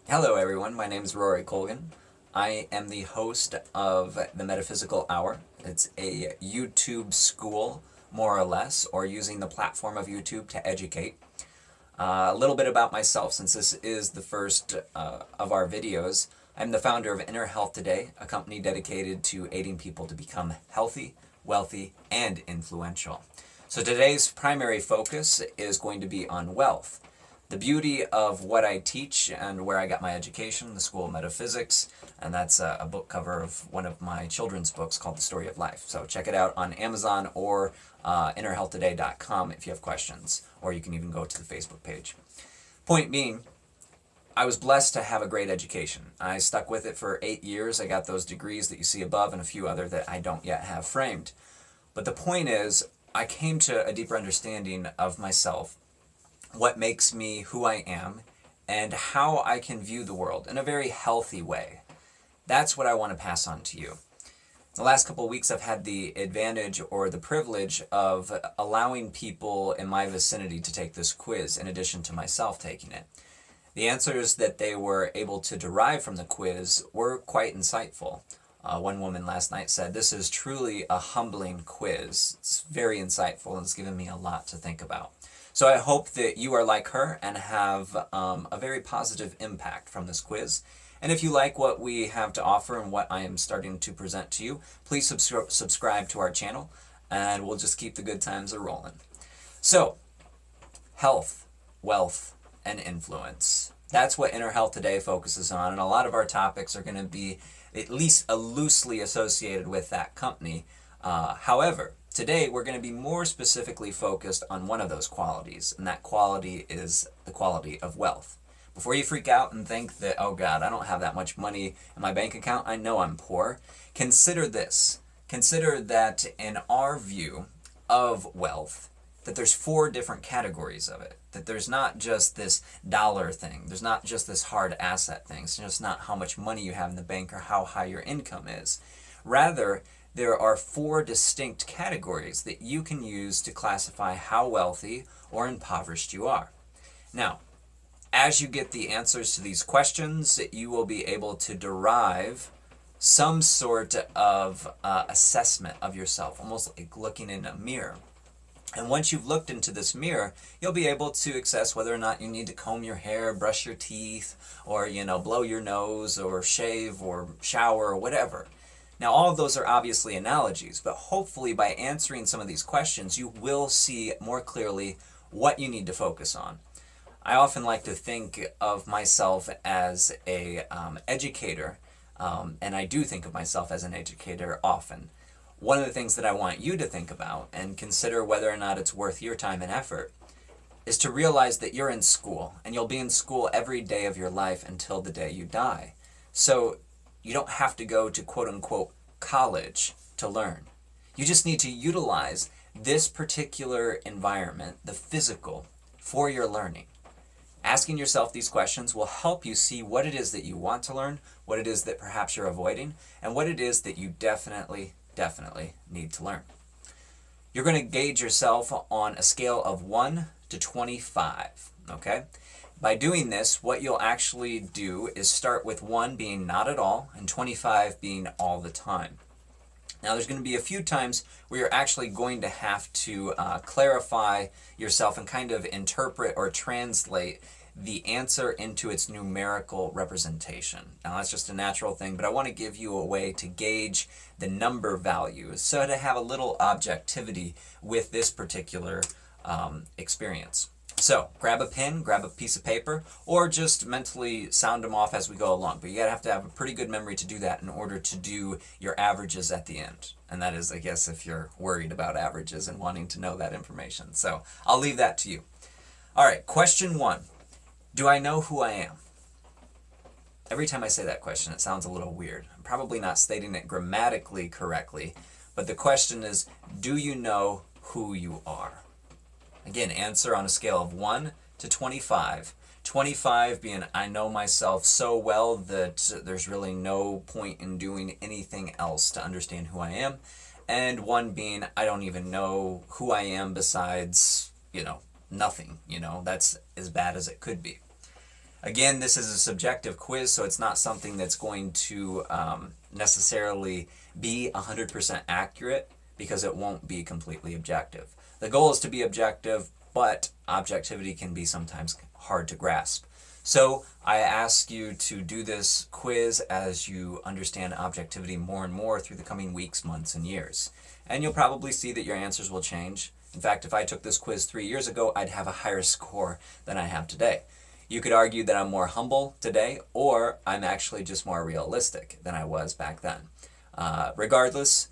Hello everyone, my name is Rory Colgan. I am the host of the Metaphysical Hour. It's a YouTube school, more or less, or using the platform of YouTube to educate. A little bit about myself, since this is the first of our videos. I'm the founder of Inner Health Today, a company dedicated to aiding people to become healthy, wealthy, and influential. So today's primary focus is going to be on wealth. The beauty of what I teach and where I got my education, the School of Metaphysics, and that's a book cover of one of my children's books called The Story of Life. So check it out on Amazon or innerhealthtoday.com if you have questions, or you can even go to the Facebook page. Point being, I was blessed to have a great education. I stuck with it for 8 years. I got those degrees that you see above and a few other that I don't yet have framed. But the point is, I came to a deeper understanding of myself, what makes me who I am, and how I can view the world in a very healthy way. That's what I want to pass on to you. The last couple of weeks I've had the advantage or the privilege of allowing people in my vicinity to take this quiz in addition to myself taking it. The answers that they were able to derive from the quiz were quite insightful. One woman last night said, "This is truly a humbling quiz. It's very insightful and it's given me a lot to think about." So I hope that you are like her and have a very positive impact from this quiz. And if you like what we have to offer and what I am starting to present to you, please subscribe to our channel and we'll just keep the good times a-rolling. So, health, wealth, and influence. That's what Inner Health Today focuses on, and a lot of our topics are going to be at least loosely associated with that company. However, today we're going to be more specifically focused on one of those qualities, and that quality is the quality of wealth. Before you freak out and think that, oh God, I don't have that much money in my bank account, I know I'm poor, consider this. Consider that in our view of wealth, that there's 4 different categories of it. That there's not just this dollar thing. There's not just this hard asset thing. It's just not how much money you have in the bank or how high your income is. Rather, there are 4 distinct categories that you can use to classify how wealthy or impoverished you are. Now, as you get the answers to these questions, you will be able to derive some sort of assessment of yourself, almost like looking in a mirror. And once you've looked into this mirror, you'll be able to assess whether or not you need to comb your hair, brush your teeth, or, blow your nose, or shave, or shower, or whatever. Now, all of those are obviously analogies, but hopefully by answering some of these questions, you will see more clearly what you need to focus on. I often like to think of myself as a educator, and I do think of myself as an educator often. One of the things that I want you to think about and consider whether or not it's worth your time and effort is to realize that you're in school, and you'll be in school every day of your life until the day you die. So you don't have to go to quote-unquote college to learn. You just need to utilize this particular environment, the physical, for your learning. Asking yourself these questions will help you see what it is that you want to learn, what it is that perhaps you're avoiding, and what it is that you definitely need to learn. You're going to gauge yourself on a scale of 1 to 25, okay? By doing this, what you'll actually do is start with 1 being not at all and 25 being all the time. Now, there's going to be a few times where you're actually going to have to clarify yourself and kind of interpret or translate the answer into its numerical representation. Now, that's just a natural thing, but I want to give you a way to gauge the number values, so to have a little objectivity with this particular experience. So, grab a pen, grab a piece of paper, or just mentally sound them off as we go along. But you gotta have to have a pretty good memory to do that in order to do your averages at the end. And that is, I guess, if you're worried about averages and wanting to know that information. So, I'll leave that to you. All right, question 1. Do I know who I am? Every time I say that question, it sounds a little weird. I'm probably not stating it grammatically correctly, but the question is, do you know who you are? Again, answer on a scale of 1 to 25. 25 being I know myself so well that there's really no point in doing anything else to understand who I am. And 1 being I don't even know who I am besides, nothing. That's as bad as it could be. Again, this is a subjective quiz, so it's not something that's going to necessarily be 100% accurate, because it won't be completely objective. The goal is to be objective, but objectivity can be sometimes hard to grasp. So I ask you to do this quiz as you understand objectivity more and more through the coming weeks, months, and years. And you'll probably see that your answers will change. In fact, if I took this quiz 3 years ago, I'd have a higher score than I have today. You could argue that I'm more humble today, or I'm actually just more realistic than I was back then. Regardless,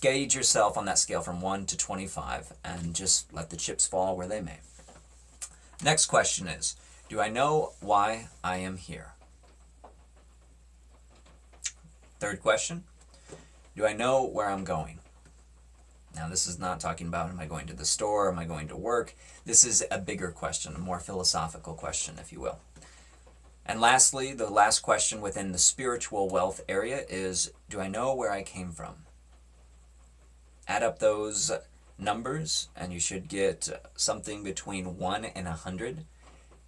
gauge yourself on that scale from 1 to 25 and just let the chips fall where they may. Next question is, do I know why I am here? Third question, do I know where I'm going? Now, this is not talking about, am I going to the store, am I going to work? This is a bigger question, a more philosophical question, if you will. And lastly, the last question within the spiritual wealth area is, do I know where I came from? Add up those numbers, and you should get something between 1 and 100.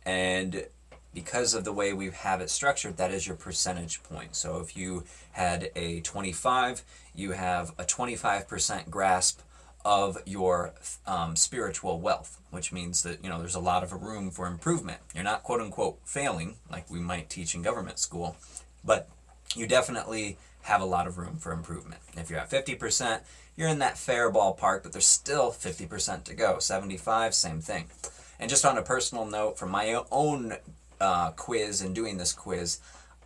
And because of the way we have it structured, that is your percentage point. So if you had a 25, you have a 25% grasp of your spiritual wealth, which means that, there's a lot of room for improvement. You're not quote unquote failing like we might teach in government school, but you definitely have a lot of room for improvement. If you're at 50%, you're in that fair ballpark, but there's still 50% to go. 75, same thing. And just on a personal note, from my own quiz and doing this quiz,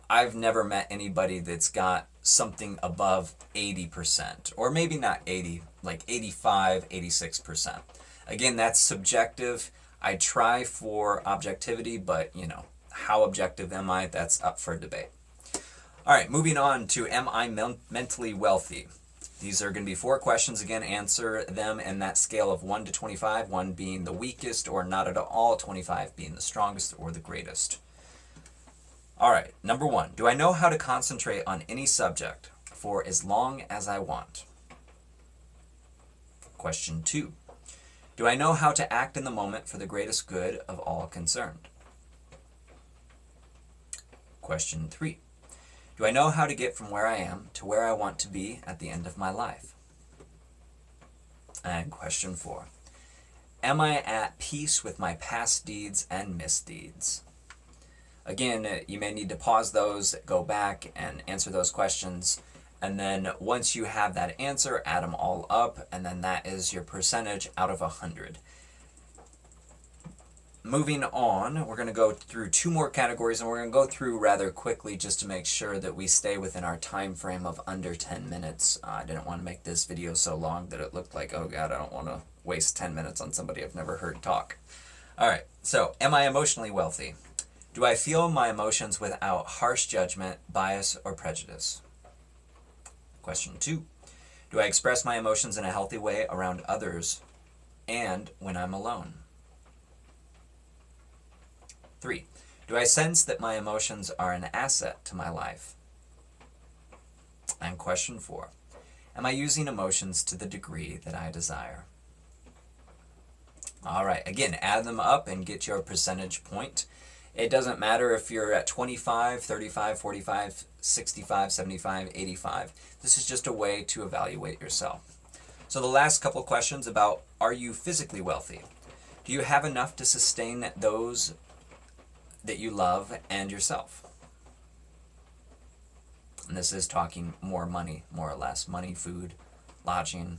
I've never met anybody that's got something above 80%, or maybe not 80, like 85, 86%. Again, that's subjective. I try for objectivity, but how objective am I? That's up for debate. All right, moving on to, am I mentally wealthy? These are going to be 4 questions. Again, answer them in that scale of 1 to 25, 1 being the weakest or not at all, 25 being the strongest or the greatest. All right, number 1, do I know how to concentrate on any subject for as long as I want? Question 2, do I know how to act in the moment for the greatest good of all concerned? Question 3, do I know how to get from where I am to where I want to be at the end of my life? And question 4, am I at peace with my past deeds and misdeeds? Again, you may need to pause those, go back and answer those questions, and then once you have that answer, add them all up, and then that is your percentage out of 100. Moving on, we're going to go through 2 more categories, and we're going to go through rather quickly just to make sure that we stay within our time frame of under 10 minutes. I didn't want to make this video so long that it looked like, oh God, I don't want to waste 10 minutes on somebody I've never heard talk. All right, so am I emotionally wealthy? Do I feel my emotions without harsh judgment, bias, or prejudice? Question 2, do I express my emotions in a healthy way around others and when I'm alone? 3, do I sense that my emotions are an asset to my life? And question 4, am I using emotions to the degree that I desire? All right, again, add them up and get your percentage point. It doesn't matter if you're at 25, 35, 45, 65, 75, 85. This is just a way to evaluate yourself. So the last couple questions about, are you physically wealthy? Do you have enough to sustain those that you love and yourself? And this is talking more money, more or less. Money, food, lodging,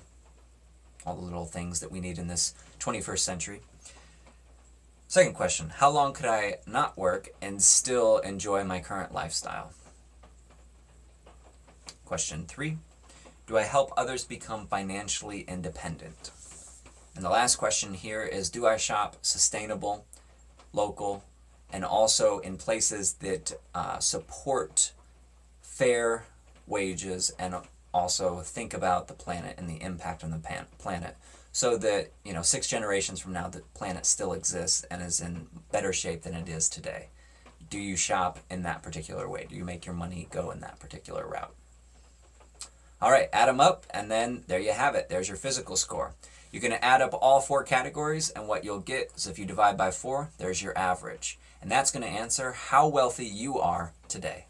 all the little things that we need in this 21st century. Second question, how long could I not work and still enjoy my current lifestyle? Question 3, do I help others become financially independent? And the last question here is, do I shop sustainable, local, and also in places that support fair wages and also think about the planet and the impact on the planet, so that 6 generations from now the planet still exists and is in better shape than it is today? Do you shop in that particular way? Do you make your money go in that particular route? All right, add them up, and then there you have it. There's your physical score. You're going to add up all 4 categories, and what you'll get is if you divide by 4, there's your average. And that's going to answer how wealthy you are today.